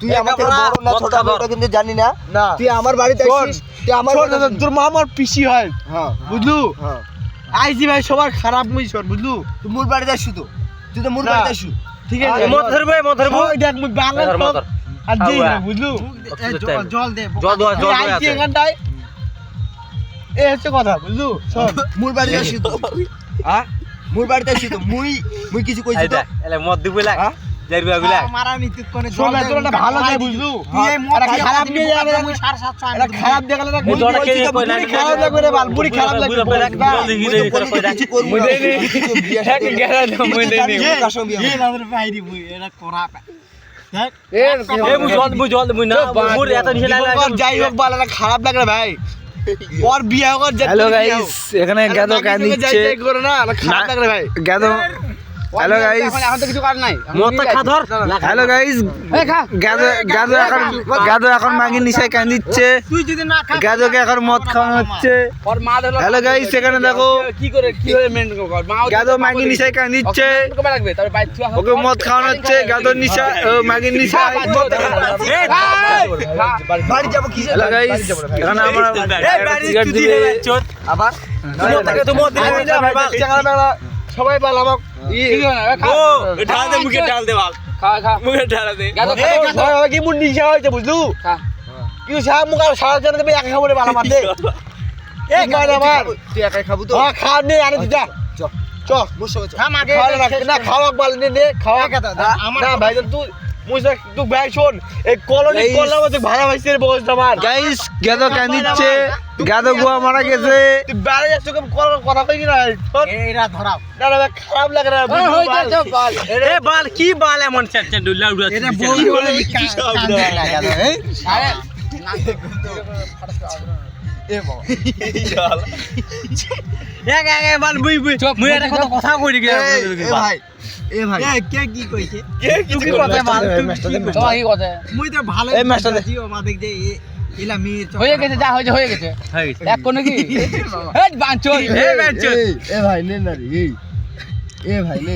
তুই আমাকে বড় না ছোট আমি ওটা কিন্তু জানি না তুই আমার বাড়িতে আসিস তুই আমার তোর মা আমার পিসি হয় হ্যাঁ বুঝলু হ্যাঁ আইজি ভাই সবার খারাপ মুই শোন বুঝলু তুই মোর বাড়িতে আসু তো তুই তো মোর বাড়িতে আসু ঠিক আছে মত ধরবো দেখ মুই বাংলা আর দিই বুঝলু জল দে আইজি এখানটায় এ হচ্ছে কথা বুঝলু শোন মোর বাড়িতে আসু তো হ্যাঁ মোর বাড়িতে আসু তো মুই কিছু কইছি তো এলে মদ দিবই লাগ যাইবা গুলা মারানি তুই কোনে শোন তোর একটা ভালো যায় বুঝলু তুই এই মদ খারাপ নিয়ে যাবে মুই 750 এটা খারাপ দেখালে না এই জোড়া কে কই না খারাপ লাগবে রে বাল বুড়ি খারাপ লাগবে মুই দেই নি হ্যাঁ গেরা মুই দেই নি এই নাদের বাইরে মুই এটা করা দেখ এ মুই জল মুই না মুর এত নিচে লাগলা যাই হোক বাল এটা খারাপ লাগে ভাই और बिया होगा हेलो गाइस এখানে গাদো কান দিচ্ছে করে না খারাপ লাগে ভাই গাদো হ্যালো গাইস এখন তো কিছু কাজ নাই মদটা খা ধর হ্যালো গাইস গাদো এখন মাগি নিশায় কান দিচ্ছে তুই যদি না খা গাদোকে এখন মদ খাওয়ানো হচ্ছে और মা ধরলো হ্যালো গাইস এখানে দেখো কি করে মেইনটেইন কর মা গাদো মাগি নিশায় কান দিচ্ছে কবে লাগবে তবে বাইক তুই ওকে মদ খাওয়ানো হচ্ছে গাদো নিশা মাগি নিশায় বাড়ি যাব কি হ্যালো গাইস এখানে আমরা সিগারেট দিবে আবার মদটাকে তো মদ দিলে সবাই বাল আমাক ও ঢাল দে মুখে ঢাল দে বাল খা মুখে ঢাল দে কি মুন্ডি নিশা হয়েছে বুঝলু কি সারা মুখ আর সারা জানা দেবে একা খাবো রে বালা মারতে এ গায় আমার তুই একাই খাবো তো হ্যাঁ খা নে আরে যা চ মোর সঙ্গে খা মাগে না খাওয়া বাল নে খাওয়া না ভাই তুই মুসা তুই ভাই শোন এই কলোনি কল্লা মধ্যে ভাড়া ভাইছে রে বস আমার গাইস গাদো কান দিচ্ছে গাদো গোয়া মারা গেছে তুই বাইরে যাচ্ছ কেমন কথা কই না এরা ধরাও না না খারাপ লাগে না এ বাল কি বাল এমন চাচা ডুলা উড়া এটা বই বলে কান লাগা দাও এই আরে এ বাবা এক বাল মুই মুই এটা কথা কই দিকে এ ভাই কে কি কইছে কি কথা বাল তোমার কি কথা মুই তো ভালো এই মাস্টার জিও মাদিক যে ইলা মির হয়ে গেছে যা হয়ে গেছে এক কোন কি এই বাঞ্চল এ বাঞ্চল এ ভাই নে না রে এ ভাই নে